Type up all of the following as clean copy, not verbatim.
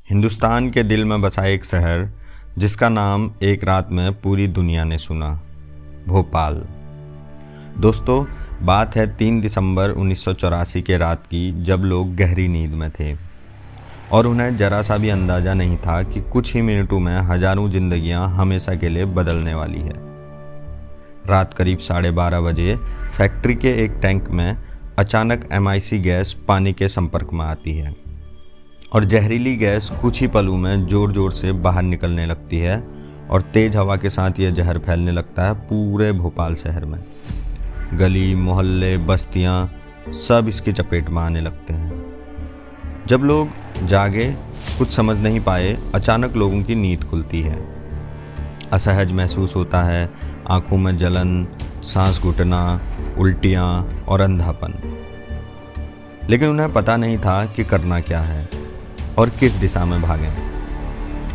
हिंदुस्तान के दिल में बसा एक शहर जिसका नाम एक रात में पूरी दुनिया ने सुना, भोपाल। दोस्तों, बात है 3 दिसंबर 1984 के रात की, जब लोग गहरी नींद में थे और उन्हें जरा सा भी अंदाज़ा नहीं था कि कुछ ही मिनटों में हजारों जिंदगियां हमेशा के लिए बदलने वाली है। रात करीब 12:30 बजे फैक्ट्री के एक टैंक में अचानक MIC गैस पानी के संपर्क में आती है और जहरीली गैस कुछ ही पलों में ज़ोर ज़ोर से बाहर निकलने लगती है और तेज़ हवा के साथ यह जहर फैलने लगता है पूरे भोपाल शहर में। गली मोहल्ले बस्तियां सब इसकी चपेट में आने लगते हैं। जब लोग जागे कुछ समझ नहीं पाए, अचानक लोगों की नींद खुलती है। असहज महसूस होता है, आंखों में जलन, सांस घुटना, उल्टियाँ और अंधापन। लेकिन उन्हें पता नहीं था कि करना क्या है और किस दिशा में भागें।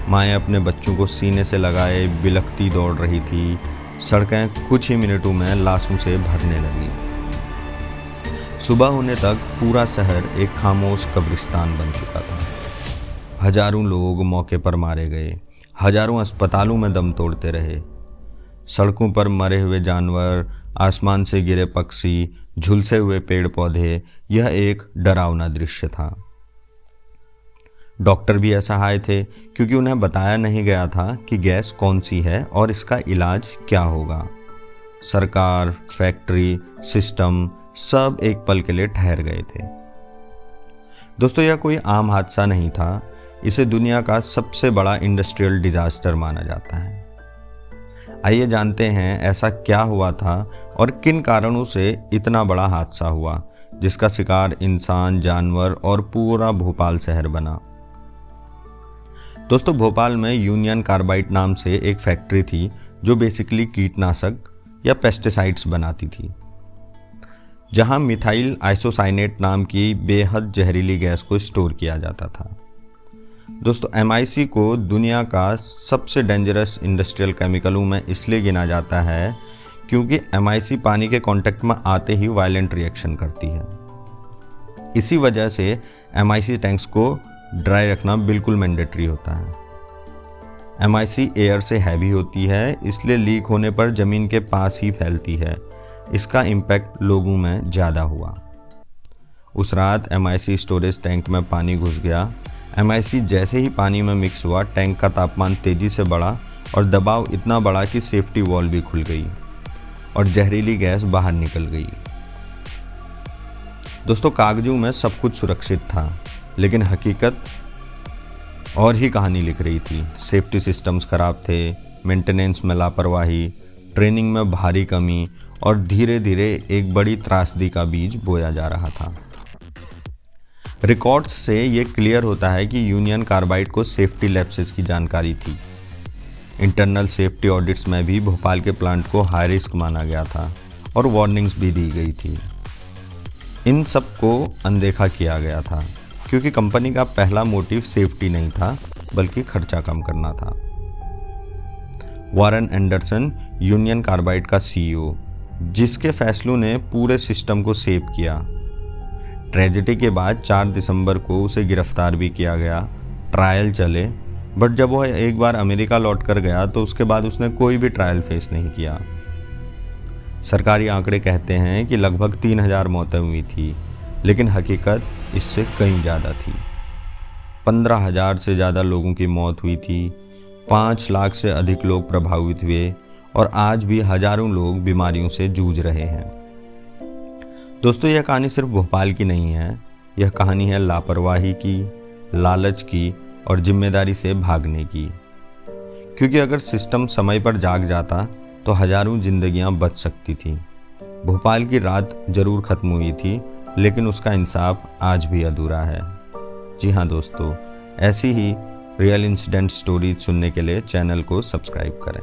माएँ अपने बच्चों को सीने से लगाए बिलखती दौड़ रही थी। सड़कें कुछ ही मिनटों में लाशों से भरने लगी। सुबह होने तक पूरा शहर एक खामोश कब्रिस्तान बन चुका था। हजारों लोग मौके पर मारे गए, हजारों अस्पतालों में दम तोड़ते रहे। सड़कों पर मरे हुए जानवर, आसमान से गिरे पक्षी, झुलसे हुए पेड़ पौधे, यह एक डरावना दृश्य था। डॉक्टर भी असहाय थे क्योंकि उन्हें बताया नहीं गया था कि गैस कौन सी है और इसका इलाज क्या होगा। सरकार, फैक्ट्री, सिस्टम सब एक पल के लिए ठहर गए थे। दोस्तों, यह कोई आम हादसा नहीं था। इसे दुनिया का सबसे बड़ा इंडस्ट्रियल डिजास्टर माना जाता है। आइए जानते हैं ऐसा क्या हुआ था और किन कारणों से इतना बड़ा हादसा हुआ, जिसका शिकार इंसान, जानवर और पूरा भोपाल शहर बना। दोस्तों, भोपाल में यूनियन कार्बाइड नाम से एक फैक्ट्री थी जो बेसिकली कीटनाशक या पेस्टिसाइड्स बनाती थी, जहां मिथाइल आइसोसाइनेट नाम की बेहद जहरीली गैस को स्टोर किया जाता था। दोस्तों, MIC को दुनिया का सबसे डेंजरस इंडस्ट्रियल केमिकलों में इसलिए गिना जाता है क्योंकि MIC पानी के कांटेक्ट में आते ही वायलेंट रिएक्शन करती है। इसी वजह से MIC टैंक्स को ड्राई रखना बिल्कुल मैंडेटरी होता है। MIC एयर से हैवी होती है, इसलिए लीक होने पर ज़मीन के पास ही फैलती है। इसका इम्पैक्ट लोगों में ज़्यादा हुआ। उस रात MIC स्टोरेज टैंक में पानी घुस गया। MIC जैसे ही पानी में मिक्स हुआ, टैंक का तापमान तेज़ी से बढ़ा और दबाव इतना बढ़ा कि सेफ्टी वॉल भी खुल गई और जहरीली गैस बाहर निकल गई। दोस्तों, कागजों में सब कुछ सुरक्षित था, लेकिन हकीकत और ही कहानी लिख रही थी। सेफ्टी सिस्टम्स खराब थे, मेंटेनेंस में लापरवाही, ट्रेनिंग में भारी कमी और धीरे धीरे एक बड़ी त्रासदी का बीज बोया जा रहा था। रिकॉर्ड्स से ये क्लियर होता है कि यूनियन कार्बाइड को सेफ्टी लैप्सेस की जानकारी थी। इंटरनल सेफ्टी ऑडिट्स में भी भोपाल के प्लांट को हाई रिस्क माना गया था और वार्निंग्स भी दी गई थी। इन सब को अनदेखा किया गया था क्योंकि कंपनी का पहला मोटिव सेफ्टी नहीं था, बल्कि खर्चा कम करना था। वारन एंडरसन, यूनियन कार्बाइड का CEO, जिसके फैसलों ने पूरे सिस्टम को सेव किया। ट्रेजेडी के बाद 4 दिसंबर को उसे गिरफ्तार भी किया गया। ट्रायल चले, बट जब वह एक बार अमेरिका लौट कर गया तो उसके बाद उसने कोई भी ट्रायल फेस नहीं किया। सरकारी आंकड़े कहते हैं कि लगभग 3000 मौतें हुई थी, लेकिन हकीकत इससे कहीं ज़्यादा थी। 15,000 से ज़्यादा लोगों की मौत हुई थी, 5 लाख से अधिक लोग प्रभावित हुए और आज भी हजारों लोग बीमारियों से जूझ रहे हैं। दोस्तों, यह कहानी सिर्फ भोपाल की नहीं है। यह कहानी है लापरवाही की, लालच की और जिम्मेदारी से भागने की। क्योंकि अगर सिस्टम समय पर जाग जाता तो हजारों जिंदगियां बच सकती थी। भोपाल की रात जरूर खत्म हुई थी, लेकिन उसका इंसाफ आज भी अधूरा है। जी हाँ दोस्तों, ऐसी ही रियल इंसिडेंट स्टोरीज सुनने के लिए चैनल को सब्सक्राइब करें।